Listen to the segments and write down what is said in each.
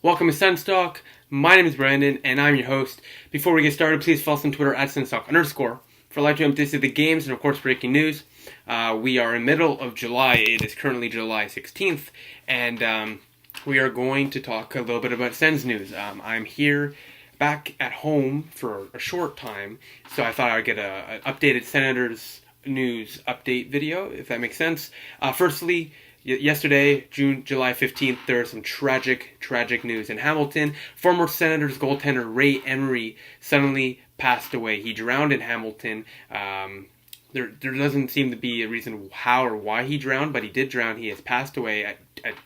Welcome to Sens Talk. My name is Brandon, and I'm your host. Before we get started, please follow us on Twitter at @SensTalk_ for live updates of the games and, of course, breaking news. We are in the middle of July. It is currently July 16th, and we are going to talk a little bit about Sens news. I'm here back at home for a short time, so I thought I'd get an updated Senators news update video, if that makes sense. Firstly, yesterday, July 15th, there was some tragic news in Hamilton. Former Senators goaltender Ray Emery suddenly passed away. He drowned in Hamilton. There doesn't seem to be a reason how or why he drowned, but he did drown. He has passed away at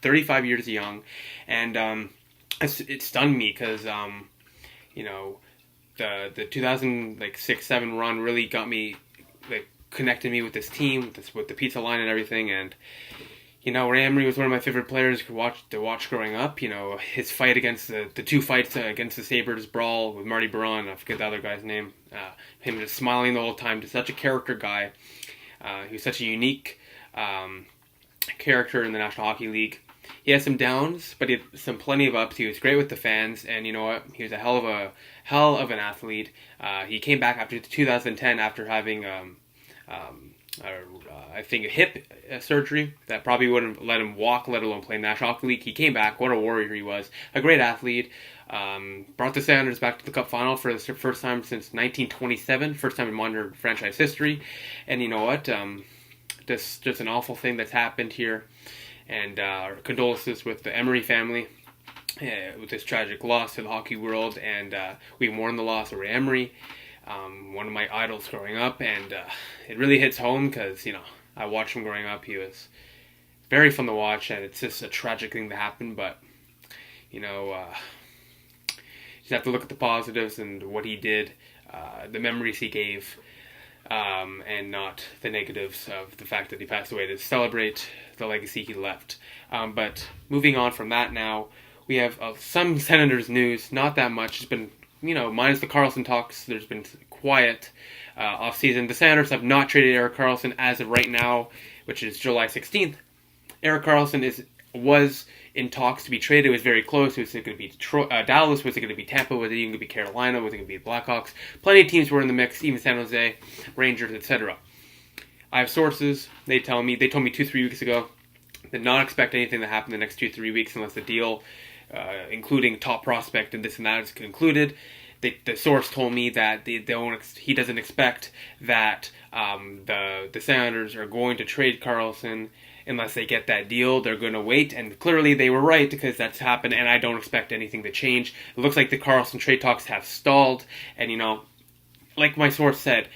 35 years young, and it stunned me because the 2006-7 run really got me, connected me with this team, with the pizza line and everything, and Ray Emery was one of my favorite players to watch growing up. His fight against the two fights against the Sabres brawl with Marty Baron, I forget the other guy's name, him just smiling the whole time, just such a character guy. He was such a unique character in the National Hockey League. He had some downs, but he had plenty of ups. He was great with the fans, and you know what? He was a hell of an athlete. He came back after 2010 after having I think a hip surgery that probably wouldn't let him walk, let alone play National Hockey League. He came back. What a warrior he was. A great athlete. Brought the Senators back to the Cup final for the first time since 1927. First time in modern franchise history. And you know what? Just an awful thing that's happened here. And our condolences with the Emery family with this tragic loss to the hockey world. And we mourn the loss of Ray Emery. One of my idols growing up, and it really hits home because, I watched him growing up. He was very fun to watch, and it's just a tragic thing to happen, but, you just have to look at the positives and what he did, the memories he gave, and not the negatives of the fact that he passed away, to celebrate the legacy he left. But moving on from that now, we have some Senators news, not that much. It's been minus the Karlsson talks, there's been quiet off-season. The Senators have not traded Erik Karlsson as of right now, which is July 16th. Erik Karlsson was in talks to be traded. It was very close. Was it going to be Dallas? Was it going to be Tampa? Was it even going to be Carolina? Was it going to be the Blackhawks? Plenty of teams were in the mix, even San Jose, Rangers, etc. I have sources. They told me 2-3 weeks ago, did not expect anything to happen in the next 2-3 weeks unless the deal, including top prospect and this and that, is concluded. The source told me that he doesn't expect that the Senators are going to trade Karlsson unless they get that deal. They're going to wait, and clearly they were right because that's happened, and I don't expect anything to change. It looks like the Karlsson trade talks have stalled, and like my source said,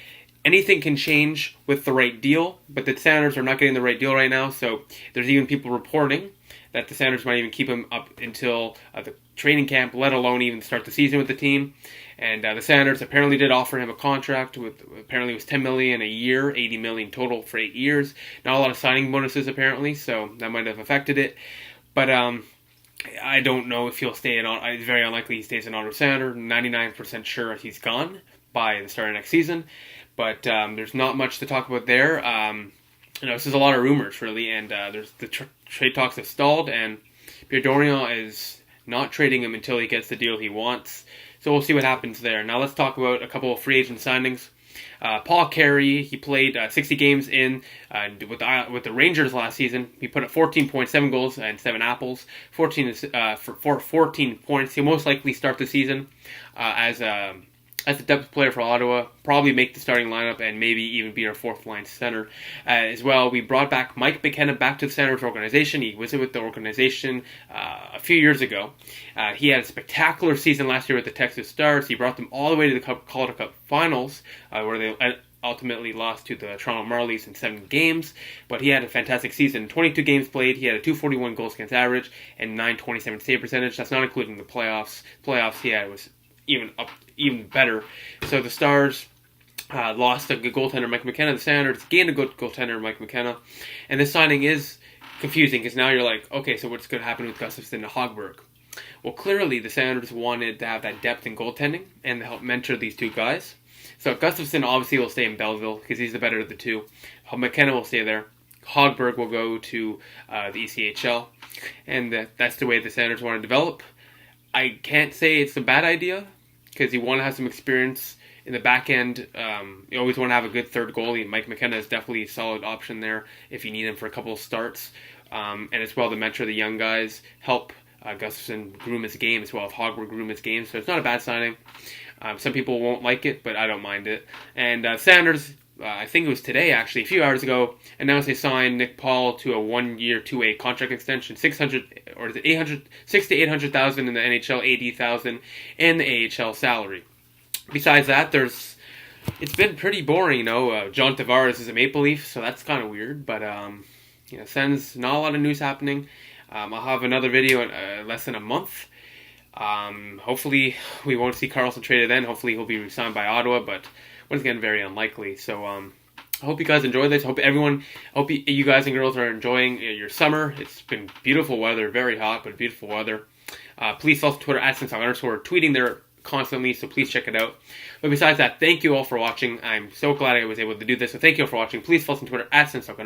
anything can change with the right deal, but the Senators are not getting the right deal right now, so there's even people reporting that the Senators might even keep him up until the training camp, let alone even start the season with the team. And the Senators apparently did offer him a contract with, apparently it was $10 million a year, $80 million total for 8 years. Not a lot of signing bonuses apparently, so that might have affected it. But I don't know if he'll stay in. It's very unlikely he stays in Ottawa Senator. 99% sure he's gone by the start of next season. But there's not much to talk about there. This is a lot of rumors, really, and there's the trade talks have stalled, and Pierre Dorion is not trading him until he gets the deal he wants. So we'll see what happens there. Now let's talk about a couple of free agent signings. Paul Carey, he played 60 games with the Rangers last season. He put up 14.7 goals and 7 apples, 14 points. He'll most likely start the season as a depth player for Ottawa, probably make the starting lineup and maybe even be our fourth-line center. As well, we brought back Mike McKenna back to the Senators organization. He was with the organization a few years ago. He had a spectacular season last year with the Texas Stars. He brought them all the way to the Calder Cup Finals, where they ultimately lost to the Toronto Marlies in 7 games. But he had a fantastic season. 22 games played. He had a .241 goals against average and .927 save percentage. That's not including the playoffs. He had was even better. So the Stars lost a good goaltender, Mike McKenna. The Senators gained a good goaltender, Mike McKenna. And this signing is confusing because now you're like, okay, so what's going to happen with Gustafsson and Hogberg? Well, clearly the Senators wanted to have that depth in goaltending and to help mentor these two guys. So Gustafsson obviously will stay in Belleville because he's the better of the two. McKenna will stay there. Hogberg will go to the ECHL. And that's the way the Senators want to develop. I can't say it's a bad idea because you want to have some experience in the back end. You always want to have a good third goalie. Mike McKenna is definitely a solid option there if you need him for a couple of starts. And as well to mentor the young guys, help Gustafsson groom his game as well, if Hogwarts groom his game. So it's not a bad signing. Some people won't like it, but I don't mind it. And Sanders, I think it was today actually, a few hours ago, announced they signed Nick Paul to a 1-year, 2-way contract extension, 600 or is it 800, 6 to 800,000 in the NHL, 80,000 in the AHL salary. Besides that, it's been pretty boring, John Tavares is a Maple Leaf, so that's kind of weird, but Sens, not a lot of news happening. I'll have another video in less than a month. Hopefully we won't see Carlson traded then. Hopefully he'll be re-signed by Ottawa, but once again, very unlikely. So I hope you guys enjoy this. Hope you guys and girls are enjoying your summer. It's been beautiful weather, very hot, but beautiful weather. Please follow Twitter at @Senstalk_. We're tweeting there constantly, so please check it out. But besides that, thank you all for watching. I'm so glad I was able to do this, so thank you all for watching. Please follow us on Twitter at @Senstalk_.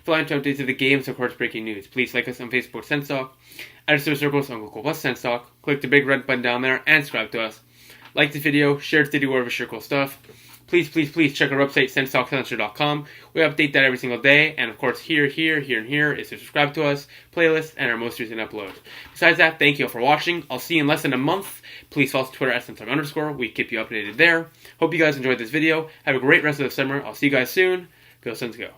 For live updates of the games, of course, breaking news. Please like us on Facebook, Senstalk. Add us to our circles on Google Plus Senstalk. Click the big red button down there and subscribe to us. Like this video, share this video wherever you share cool stuff. Please check our website, senstalksilencer.com. We update that every single day. And of course, here, and here is to subscribe to us, playlist, and our most recent uploads. Besides that, thank you all for watching. I'll see you in less than a month. Please follow us on Twitter at @Senstalk_. We keep you updated there. Hope you guys enjoyed this video. Have a great rest of the summer. I'll see you guys soon. Go Sens, go.